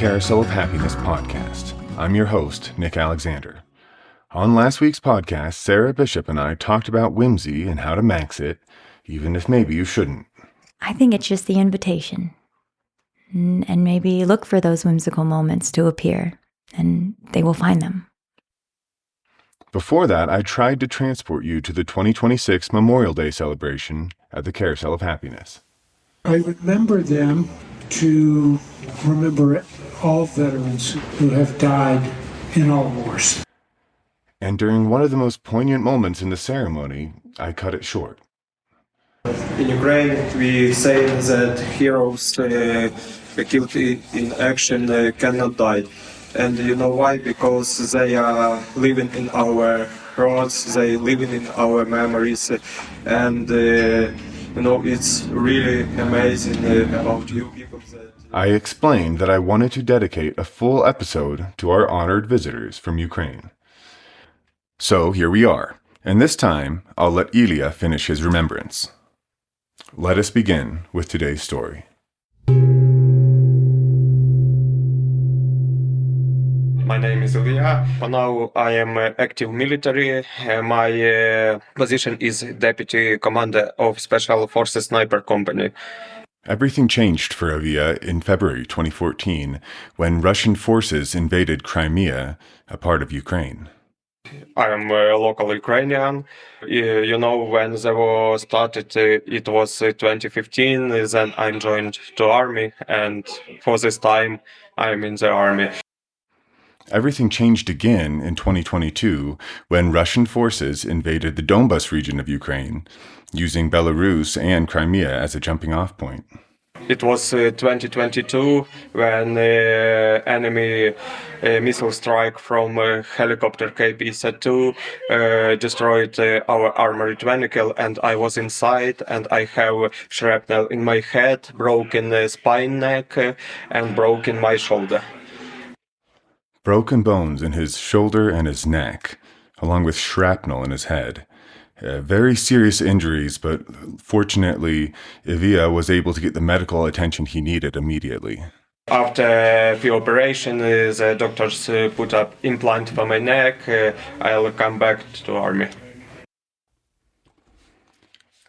Carousel of Happiness podcast. I'm your host, Nick Alexander. On last week's podcast, Sarah Bishop and I talked about whimsy and how to max it, even if maybe you shouldn't. I think it's just the invitation. And maybe look for those whimsical moments to appear, and they will find them. Before that, I tried to transport you to the 2026 Memorial Day celebration at the Carousel of Happiness. I remember them to remember all veterans who have died in all wars. And during one of the most poignant moments in the ceremony, I cut it short. In Ukraine, we say that heroes killed in action cannot die. And you know why? Because they are living in our hearts, they living in our memories. And it's really amazing about you people. I explained that I wanted to dedicate a full episode to our honored visitors from Ukraine. So here we are, and this time I'll let Illia finish his remembrance. Let us begin with today's story. My name is Illia. For now, I am active military. My position is Deputy Commander of Special Forces Sniper Company. Everything changed for Illia in February 2014 when Russian forces invaded Crimea, a part of Ukraine. I am a local Ukrainian. When the war started, it was 2015. Then I joined the army, and for this time, I am in the army. Everything changed again in 2022 when Russian forces invaded the Donbas region of Ukraine, using Belarus and Crimea as a jumping-off point. It was 2022 when enemy missile strike from helicopter KP-2 destroyed our armored vehicle, and I was inside, and I have shrapnel in my head, broken spine, neck, and broken my shoulder. Broken bones in his shoulder and his neck, along with shrapnel in his head. Very serious injuries, but fortunately, Illia was able to get the medical attention he needed immediately. After the operation, the doctors put up implant for my neck. I'll come back to the army.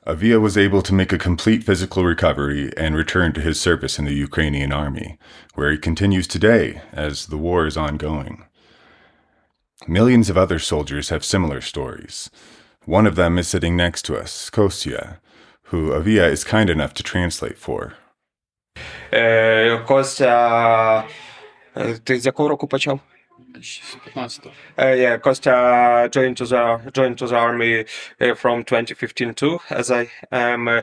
Illia was able to make a complete physical recovery and return to his service in the Ukrainian army, where he continues today as the war is ongoing. Millions of other soldiers have similar stories. One of them is sitting next to us, Kostya, who Illia is kind enough to translate for. Kostya, ти з якого року почав? 15-го. Kostya joined to the army from 2015 too, as I am.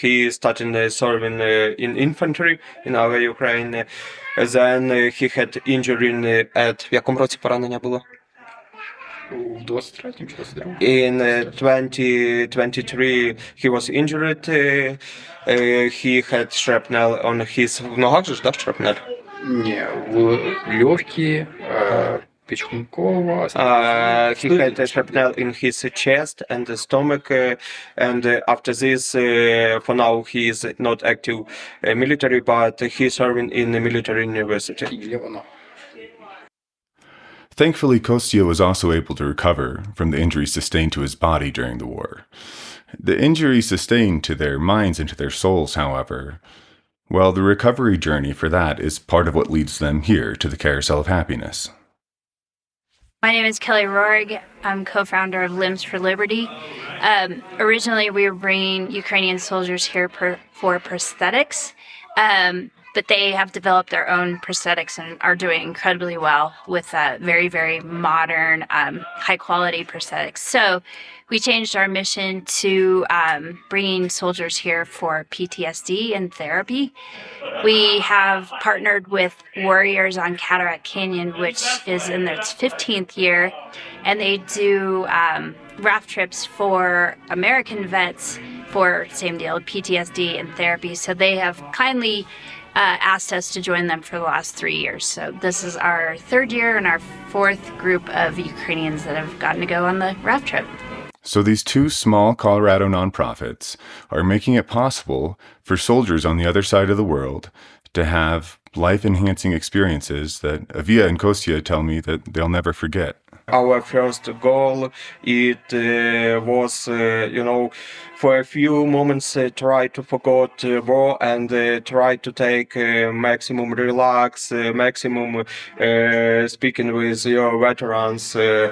He started serving in infantry in our Ukraine. Then he had injury at... В якому році поранення було? У 23-му чи 22-му? In 2023 he was injured. He had shrapnel on his... В ногах же, да, shrapnel? Ні, в легкі, печінкова. He had a shrapnel in his chest and the stomach, and after this, for now, he is not active military, but he's serving in the military university. Thankfully, Kostya was also able to recover from the injuries sustained to his body during the war. The injuries sustained to their minds and to their souls, however, well, the recovery journey for that is part of what leads them here to the Carousel of Happiness. My name is Kelly Rohrig. I'm co-founder of Limbs for Liberty. Originally, we were bringing Ukrainian soldiers here for prosthetics, but they have developed their own prosthetics and are doing incredibly well with very, very modern, high-quality prosthetics. So we changed our mission to bringing soldiers here for PTSD and therapy. We have partnered with Warriors on Cataract Canyon, which is in its 15th year, and they do raft trips for American vets for, same deal, PTSD and therapy. So they have kindly asked us to join them for the last 3 years. So this is our third year and our fourth group of Ukrainians that have gotten to go on the raft trip. So these two small Colorado nonprofits are making it possible for soldiers on the other side of the world to have life-enhancing experiences that Illia and Kostya tell me that they'll never forget. Our first goal, it was, for a few moments try to forget war and try to take maximum relax, maximum speaking with your veterans. Now,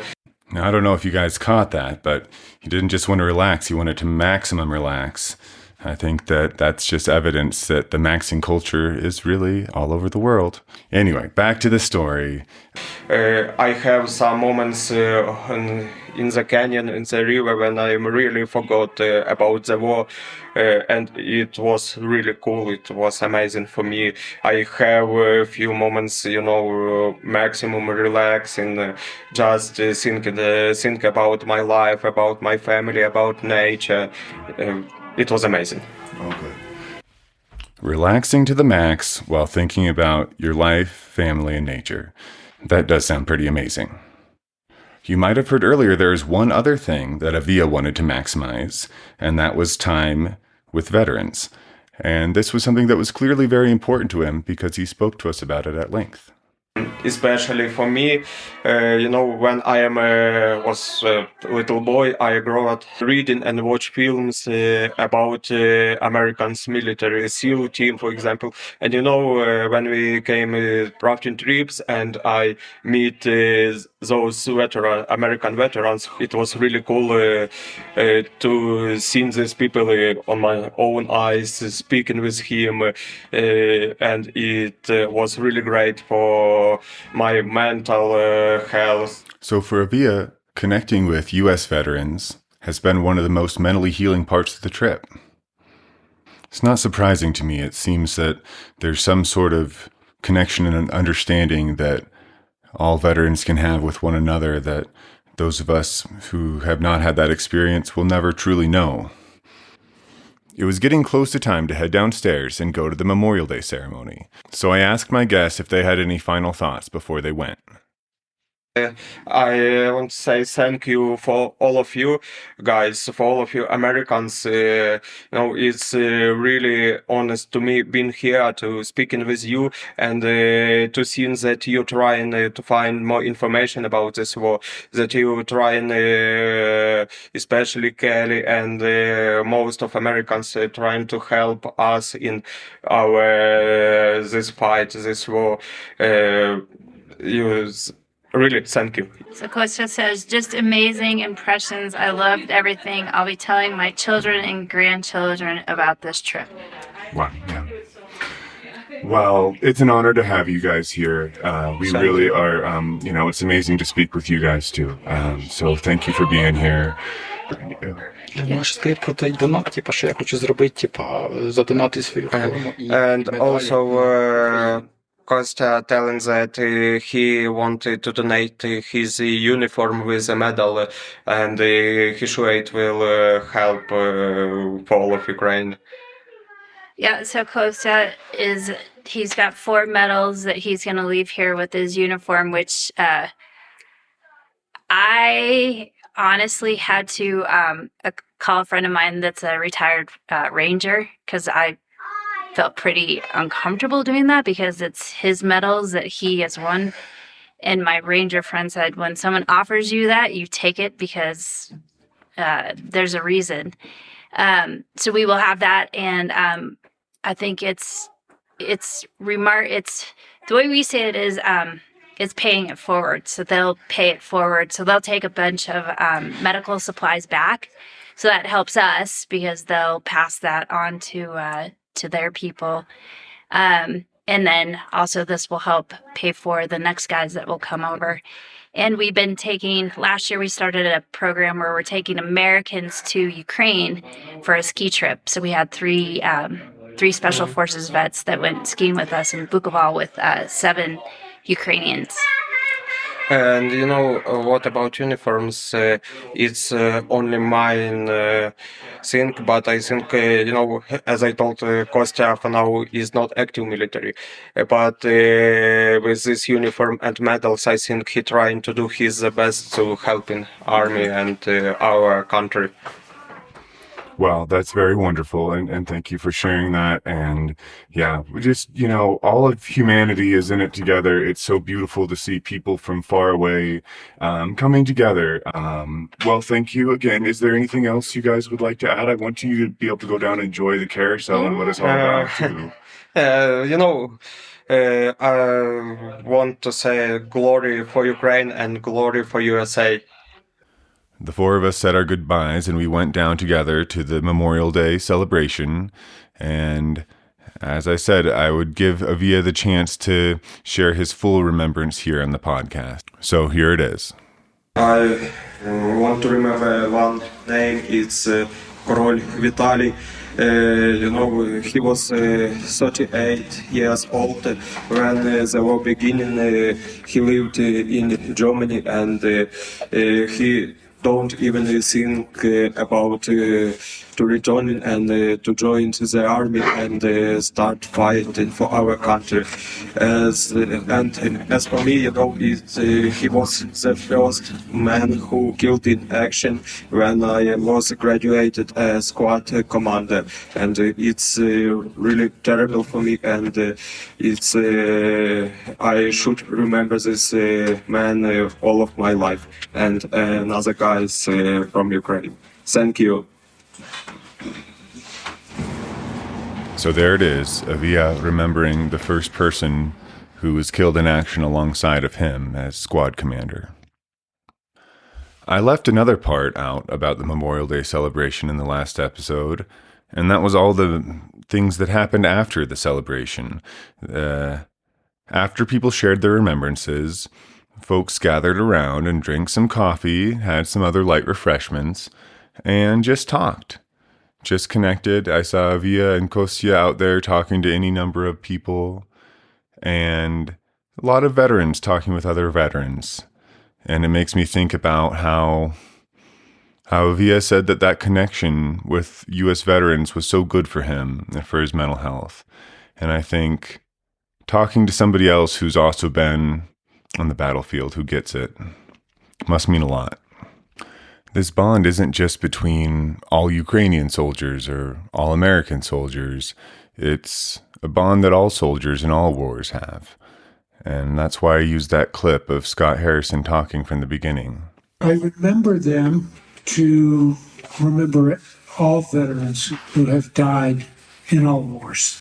I don't know if you guys caught that, but he didn't just want to relax, he wanted to maximum relax. I think that that's just evidence that the maxing culture is really all over the world. Anyway, back to the story. I have some moments in the canyon, in the river, when I really forgot about the war, and it was really cool. It was amazing for me. I have a few moments, maximum relaxing, just think about my life, about my family, about nature. It was amazing. Okay. Relaxing to the max while thinking about your life, family, and nature. That does sound pretty amazing. You might have heard earlier there is one other thing that Illia wanted to maximize, and that was time with veterans. And this was something that was clearly very important to him because he spoke to us about it at length. Especially for me, when I was a little boy, I grew up reading and watch films about Americans military SEAL team, for example. And when we came rafting trips and I meet those American veterans, it was really cool to see these people on my own eyes, speaking with him, and it was really great for my mental health. So for Illia, connecting with U.S. veterans has been one of the most mentally healing parts of the trip. It's not surprising to me. It seems that there's some sort of connection and understanding that all veterans can have with one another that those of us who have not had that experience will never truly know. It was getting close to time to head downstairs and go to the Memorial Day ceremony, so I asked my guests if they had any final thoughts before they went. I want to say thank you for all of you guys, for all of you Americans. It's really honest to me being here to speaking with you and to see that you're trying to find more information about this war, that you're trying, especially Kelly and most of Americans trying to help us in our this fight, this war. Really, thank you. So Kostya says, just amazing impressions. I loved everything. I'll be telling my children and grandchildren about this trip. Wow, yeah. Well, it's an honor to have you guys here. We really are, it's amazing to speak with you guys too. So thank you for being here. Можеш сказати про той донат, що я хочу зробити, задонати свою форму. And also, Kostya telling that he wanted to donate his uniform with a medal, and he sure it will help for all of Ukraine. Yeah, so Kostya he's got 4 medals that he's going to leave here with his uniform, which I honestly had to call a friend of mine that's a retired ranger, because I felt pretty uncomfortable doing that because it's his medals that he has won. And my ranger friend said, when someone offers you that, you take it because there's a reason. So we will have that, and I think it's the way we say it is it's paying it forward. So they'll pay it forward. So they'll take a bunch of medical supplies back. So that helps us because they'll pass that on to their people. And then also this will help pay for the next guys that will come over. And we've been last year we started a program where we're taking Americans to Ukraine for a ski trip. So we had three Special Forces vets that went skiing with us in Bukoval with 7 Ukrainians. And what about uniforms? It's only mine thing, but I think, as I told Kostya, for now is not active military. But with this uniform and medals, I think he trying to do his best to help in army and our country. Well, that's very wonderful, and thank you for sharing that. And yeah, we just, all of humanity is in it together. It's so beautiful to see people from far away coming together. Well, thank you again. Is there anything else you guys would like to add? I want you to be able to go down and enjoy the carousel and what it's all about, too. I want to say glory for Ukraine and glory for USA. The four of us said our goodbyes and we went down together to the Memorial Day celebration. And as I said, I would give Avia the chance to share his full remembrance here on the podcast. So here it is. I want to remember one name. It's Korol Vitaly. He was 38 years old when the war beginning. He lived in Germany, and he don't even think about to return and to join the army and start fighting for our country. And as for me, he was the first man who killed in action when I was graduated as squad commander, and it's really terrible for me, and it's I should remember this man all of my life, and another guys from Ukraine. Thank you. So there it is, Avia remembering the first person who was killed in action alongside of him as squad commander. I left another part out about the Memorial Day celebration in the last episode, and that was all the things that happened after the celebration. After people shared their remembrances, folks gathered around and drank some coffee, had some other light refreshments, and just talked. Just connected. I saw Illia and Kostya out there talking to any number of people, and a lot of veterans talking with other veterans. And it makes me think about how Illia said that connection with U.S. veterans was so good for him and for his mental health. And I think talking to somebody else who's also been on the battlefield, who gets it, must mean a lot. This bond isn't just between all Ukrainian soldiers or all American soldiers. It's a bond that all soldiers in all wars have. And that's why I used that clip of Scott Harrison talking from the beginning. I remember them to remember all veterans who have died in all wars.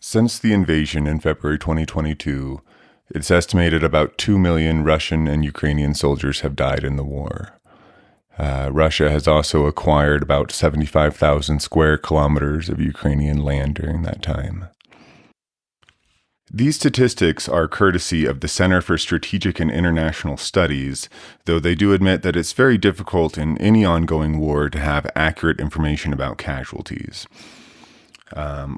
Since the invasion in February 2022, it's estimated about 2 million Russian and Ukrainian soldiers have died in the war. Russia has also acquired about 75,000 square kilometers of Ukrainian land during that time. These statistics are courtesy of the Center for Strategic and International Studies, though they do admit that it's very difficult in any ongoing war to have accurate information about casualties.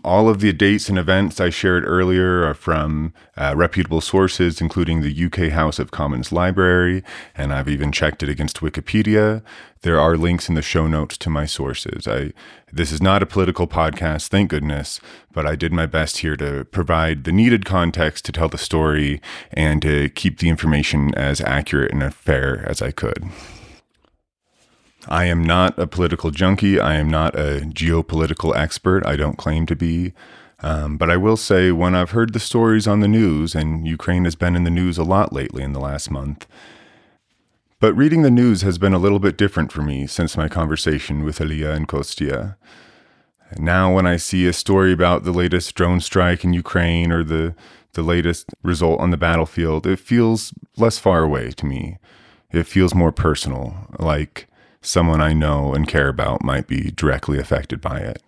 All of the dates and events I shared earlier are from reputable sources, including the UK House of Commons Library, and I've even checked it against Wikipedia. There are links in the show notes to my sources. This is not a political podcast, thank goodness, but I did my best here to provide the needed context to tell the story and to keep the information as accurate and fair as I could. I am not a political junkie. I am not a geopolitical expert. I don't claim to be. But I will say, when I've heard the stories on the news, and Ukraine has been in the news a lot lately in the last month, but reading the news has been a little bit different for me since my conversation with Illia and Kostya. Now when I see a story about the latest drone strike in Ukraine or the latest result on the battlefield, it feels less far away to me. It feels more personal, like someone I know and care about might be directly affected by it.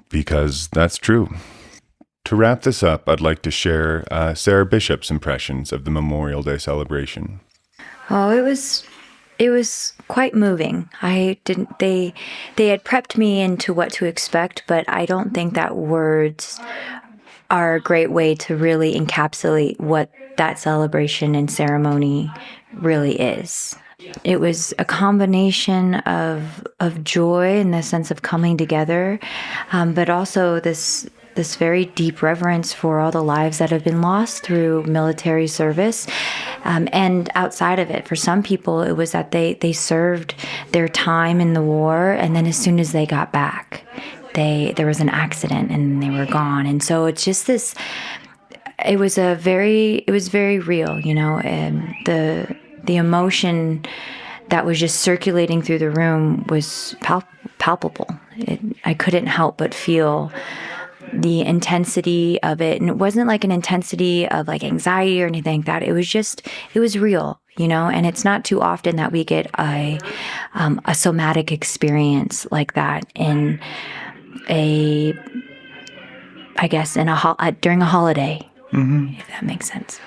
Because that's true. To wrap this up, I'd like to share Sarah Bishop's impressions of the Memorial Day celebration. Oh, it was quite moving. They had prepped me into what to expect, but I don't think that words are a great way to really encapsulate what that celebration and ceremony really is. It was a combination of joy in the sense of coming together, but also this very deep reverence for all the lives that have been lost through military service, And outside of it, for some people, it was that they served their time in the war, and then as soon as they got back, there was an accident and they were gone. And so it's just this. It was very real, and the emotion that was just circulating through the room was palpable. I couldn't help but feel the intensity of it. And it wasn't like an intensity of like anxiety or anything like that. It was real, and it's not too often that we get a somatic experience like that in during a holiday, if that makes sense.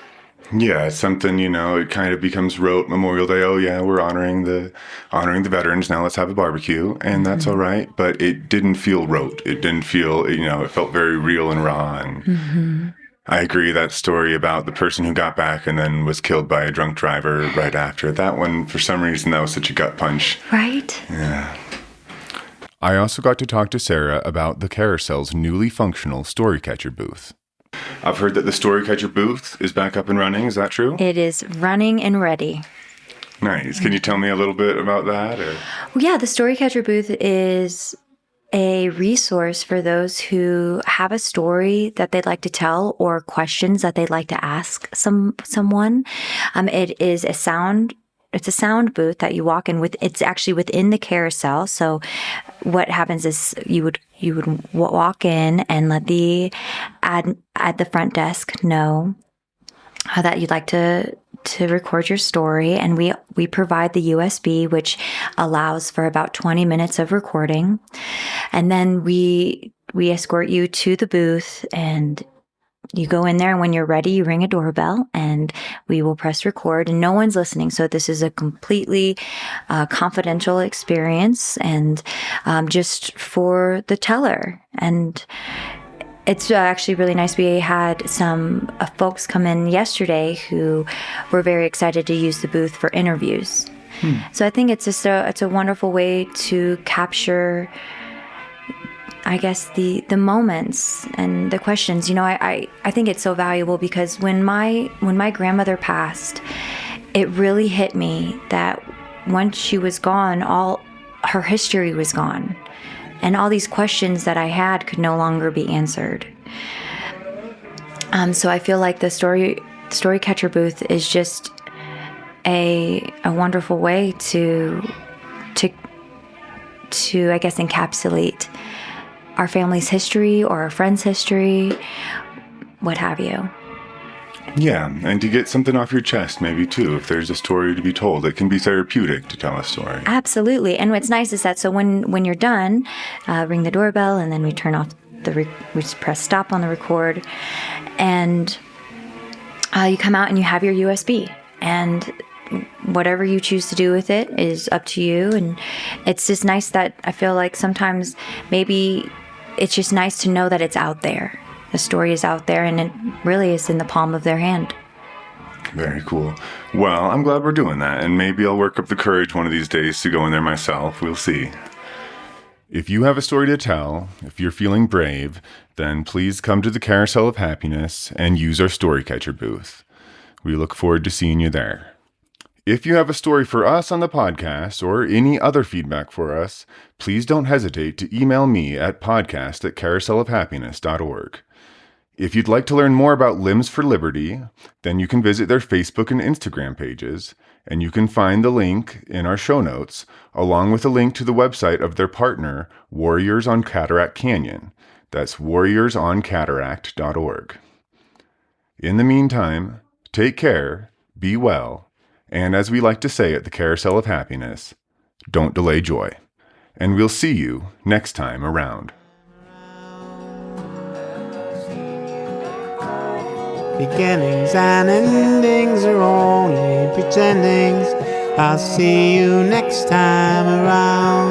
Yeah, it's something, it kind of becomes rote Memorial Day. Oh yeah, we're honoring the veterans. Now let's have a barbecue, and that's all right. But it didn't feel rote. It didn't feel, it felt very real and raw. And I agree, that story about the person who got back and then was killed by a drunk driver right after, that one, for some reason, that was such a gut punch. Right? Yeah. I also got to talk to Sarah about the Carousel's newly functional Storycatcher booth. I've heard that the Storycatcher booth is back up and running. Is that true? It is running and ready. Nice. Can you tell me a little bit about that? Or? Well, yeah, the Storycatcher booth is a resource for those who have a story that they'd like to tell or questions that they'd like to ask someone. It's a sound booth that you walk in with. It's actually within the carousel. So what happens is you would walk in and let the at the front desk know that you'd like to record your story, and we provide the USB, which allows for about 20 minutes of recording, and then we escort you to the booth, and you go in there, and when you're ready, you ring a doorbell, and we will press record, and no one's listening. So this is a completely confidential experience, and just for the teller. And it's actually really nice. We had some folks come in yesterday who were very excited to use the booth for interviews. So I think it's just it's a wonderful way to capture, I guess, the moments and the questions. I think it's so valuable because when my grandmother passed, it really hit me that once she was gone, all her history was gone. And all these questions that I had could no longer be answered. So I feel like the Storycatcher booth is just a wonderful way to I guess encapsulate our family's history or our friend's history, what have you. Yeah, and to get something off your chest, maybe, too. If there's a story to be told, it can be therapeutic to tell a story. Absolutely. And what's nice is that, so when you're done, ring the doorbell, and then we turn off we just press stop on the record, and you come out and you have your USB. And whatever you choose to do with it is up to you. And it's just nice that I feel like sometimes maybe it's just nice to know that it's out there. The story is out there, and it really is in the palm of their hand. Very cool. Well, I'm glad we're doing that, and maybe I'll work up the courage one of these days to go in there myself. We'll see. If you have a story to tell, if you're feeling brave, then please come to the Carousel of Happiness and use our Storycatcher booth. We look forward to seeing you there. If you have a story for us on the podcast or any other feedback for us, please don't hesitate to email me at podcast@carouselofhappiness.org. If you'd like to learn more about Limbs for Liberty, then you can visit their Facebook and Instagram pages, and you can find the link in our show notes, along with a link to the website of their partner, Warriors on Cataract Canyon. That's warriorsOnCataract.org. In the meantime, take care, be well, and as we like to say at the Carousel of Happiness, don't delay joy. And we'll see you next time around. Beginnings and endings are only pretendings. I'll see you next time around.